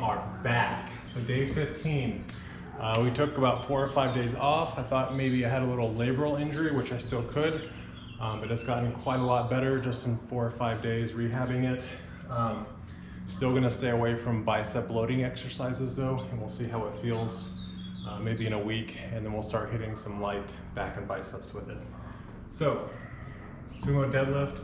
are back. So day 15. We took about 4 or 5 days off. I thought maybe I had a little labral injury, which I still could, but it's gotten quite a lot better just in 4 or 5 days rehabbing it. Still gonna stay away from bicep loading exercises though, and we'll see how it feels maybe in a week, and then we'll start hitting some light back and biceps with it. So, sumo deadlift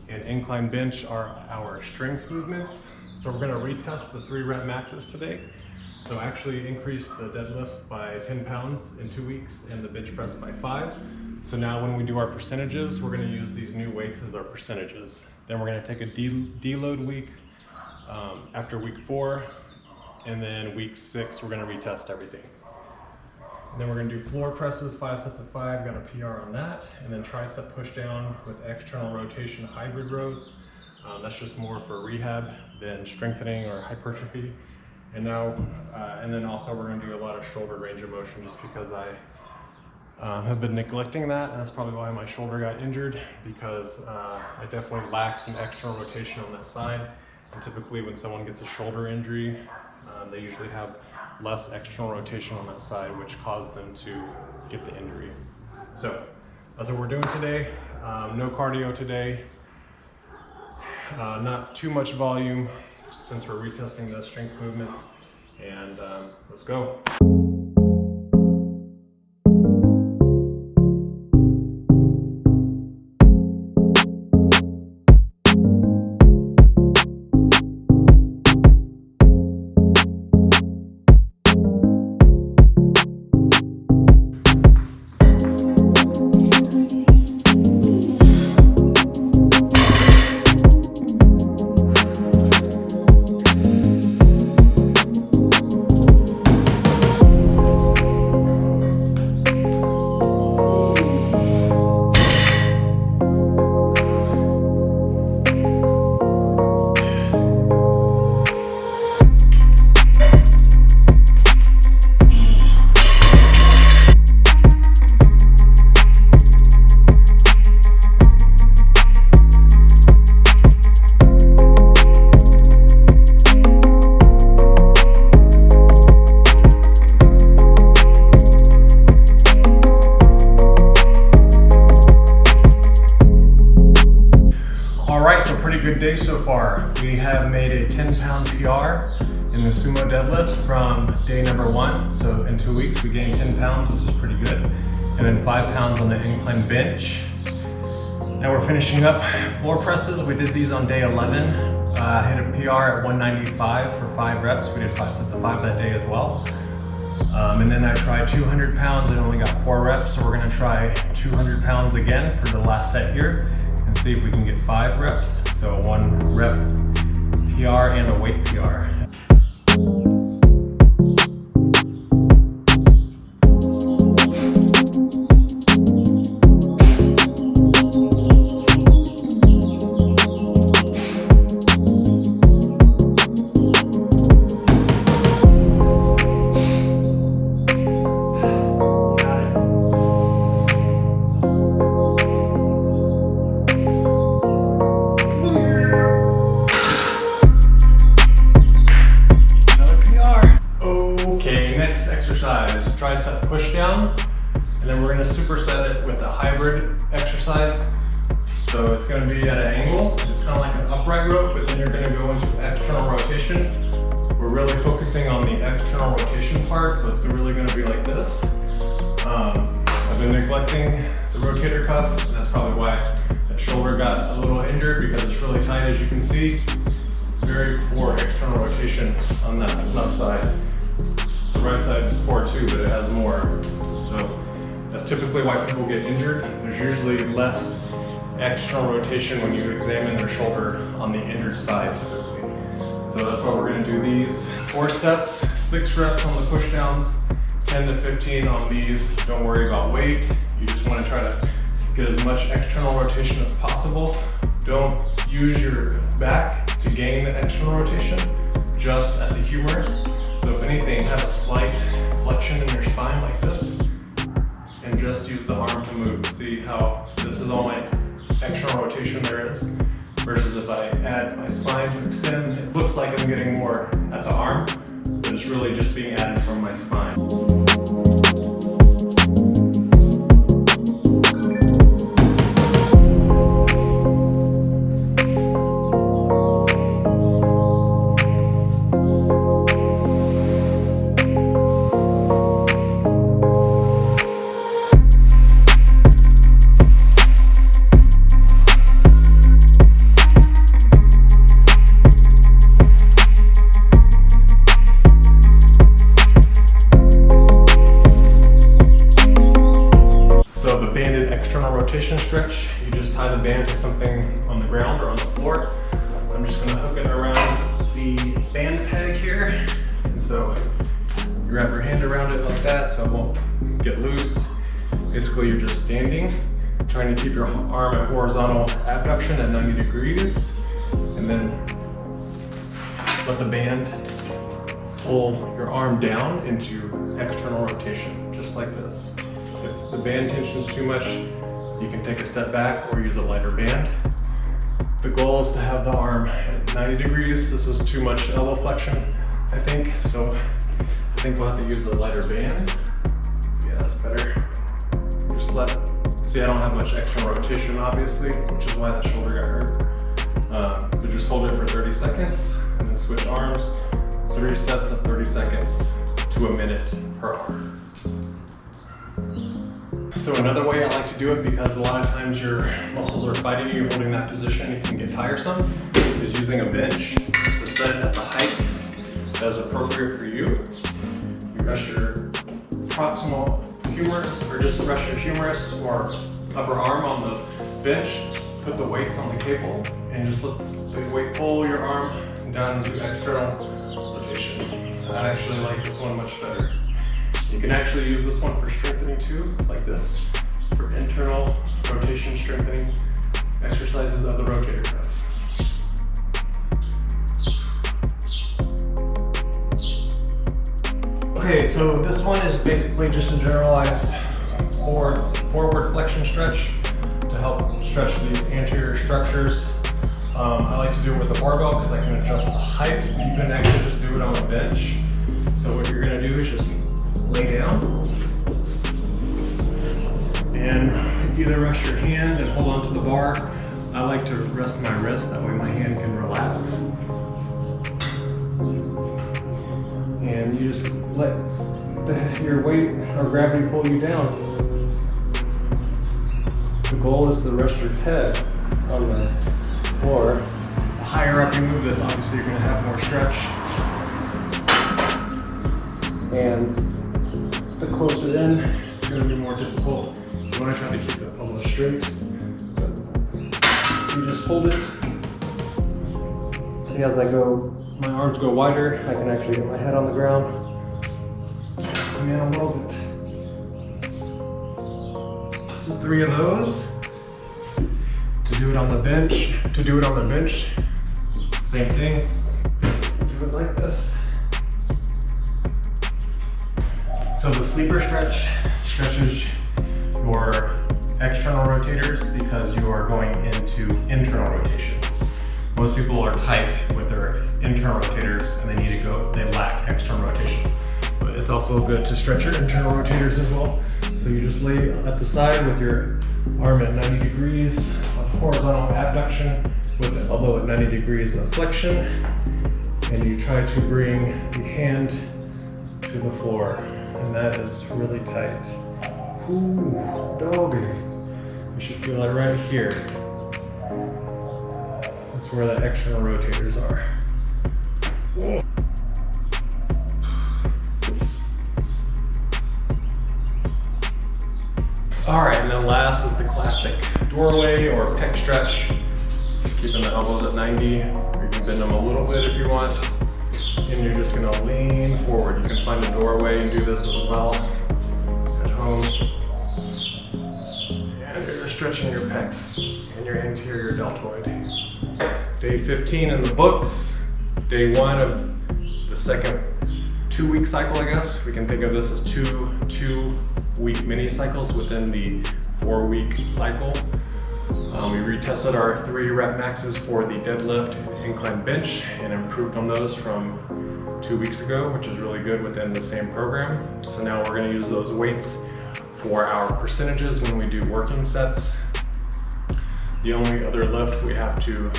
and incline bench are our strength movements. So we're gonna retest the 3 rep maxes today. So actually increase the deadlift by 10 pounds in 2 weeks and the bench press by 5. So now when we do our percentages, we're gonna use these new weights as our percentages. Then we're gonna take a deload week after week 4, and then week 6, we're gonna retest everything. And then we're gonna do floor presses, 5 sets of 5, got a PR on that. And then tricep push down with external rotation hybrid rows. That's just more for rehab than strengthening or hypertrophy. And now, and then also we're gonna do a lot of shoulder range of motion just because I have been neglecting that. And that's probably why my shoulder got injured, because I definitely lack some external rotation on that side. And typically when someone gets a shoulder injury, they usually have less external rotation on that side, which caused them to get the injury. So that's what we're doing today. No cardio today. Not too much volume since we're retesting the strength movements, and let's go. Good day so far. We have made a 10-pound PR in the sumo deadlift from day number 1. So in 2 weeks we gained 10 pounds, which is pretty good. And then 5 pounds on the incline bench. Now we're finishing up floor presses. We did these on day 11. Hit a PR at 195 for 5 reps. We did 5 sets of 5 that day as well. And then I tried 200 pounds and only got 4 reps. So we're gonna try 200 pounds again for the last set here and see if we can get 5 reps. So 1 rep PR and a weight PR. Tricep push down, and then we're going to superset it with a hybrid exercise. So it's going to be at an angle. It's kind of like an upright rope, but then you're going to go into external rotation. We're really focusing on the external rotation part, so it's really going to be like this. I've been neglecting the rotator cuff, and that's probably why that shoulder got a little injured, because it's really tight, as you can see. Very poor external rotation on that left side. The right side is poor too, but it has more. So that's typically why people get injured. There's usually less external rotation when you examine their shoulder on the injured side typically. So that's why we're gonna do these 4 sets, 6 reps on the push downs, 10 to 15 on these. Don't worry about weight. You just wanna try to get as much external rotation as possible. Don't use your back to gain the external rotation, just at the humerus. So if anything, have a slight flexion in your spine like this, and just use the arm to move. See how this is all my external rotation there is. versus if I add my spine to extend, it looks like I'm getting more at the arm, but it's really just being added from my spine. Stretch. You just tie the band to something on the ground or on the floor. I'm just going to hook it around the band peg here. And so you wrap your hand around it like that so it won't get loose. Basically you're just standing, trying to keep your arm at horizontal abduction at 90 degrees. And then let the band pull your arm down into external rotation, just like this. If the band tension is too much, you can take a step back or use a lighter band. The goal is to have the arm at 90 degrees. This is too much elbow flexion, I think. So I think we'll have to use a lighter band. Yeah, that's better. Just see I don't have much external rotation obviously, which is why the shoulder got hurt. But just hold it for 30 seconds and then switch arms. 3 sets of 30 seconds to a minute per arm. So another way I like to do it, because a lot of times your muscles are fighting you holding that position, it can get tiresome, is using a bench. So set it at the height that is appropriate for you. You rest your proximal humerus, or just rest your humerus or upper arm on the bench. Put the weights on the cable and just let the weight pull your arm down into external rotation. I actually like this one much better. You can actually use this one for strengthening too, like this, for internal rotation strengthening exercises of the rotator cuff. Okay, so this one is basically just a generalized forward flexion stretch to help stretch the anterior structures. I like to do it with a barbell because I can adjust the height, but you can actually just do it on a bench. So what you're going to do is just lay down and either rest your hand and hold onto the bar. I like to rest my wrist, that way my hand can relax. And you just let your weight or gravity pull you down. The goal is to rest your head on the floor. The higher up you move this, obviously you're going to have more stretch. And the closer in, it's going to be more difficult. You want to try to keep the elbow straight. So you just hold it. See, as I go, my arms go wider, I can actually get my head on the ground. Come in a little bit. So 3 of those. To do it on the bench. Same thing. Do it like this. So the sleeper stretch stretches your external rotators because you are going into internal rotation. Most people are tight with their internal rotators and they lack external rotation. But it's also good to stretch your internal rotators as well. So you just lay at the side with your arm at 90 degrees of horizontal abduction with the elbow at 90 degrees of flexion. And you try to bring the hand to the floor. And that is really tight. Ooh, doggy. You should feel it right here. That's where the external rotators are. Whoa. All right, and then last is the classic doorway or pec stretch. Just keeping the elbows at 90, or you can bend them a little bit if you want. And you're just gonna lean forward. You can find a doorway and do this as well at home. And you're just stretching your pecs and your anterior deltoid. Day 15 in the books. Day 1 of the second 2-week cycle, I guess. We can think of this as two 2-week mini cycles within the 4-week cycle. We retested our 3 rep maxes for the deadlift and incline bench and improved on those from 2 weeks ago, which is really good within the same program. So now we're going to use those weights for our percentages when we do working sets. The only other lift we have to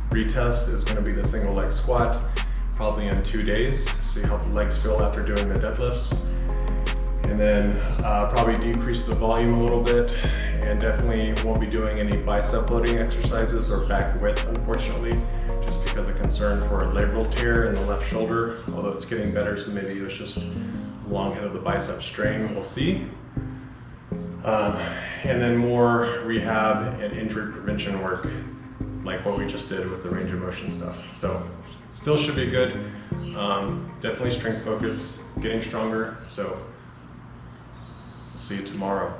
retest is going to be the single leg squat, probably in 2 days. See how the legs feel after doing the deadlifts. And then probably decrease the volume a little bit, and definitely won't be doing any bicep loading exercises or back width, unfortunately, just because of concern for a labral tear in the left shoulder, although it's getting better, so maybe it was just a long head of the bicep strain, we'll see. And then more rehab and injury prevention work, like what we just did with the range of motion stuff. So still should be good. Definitely strength focus, getting stronger. So see you tomorrow.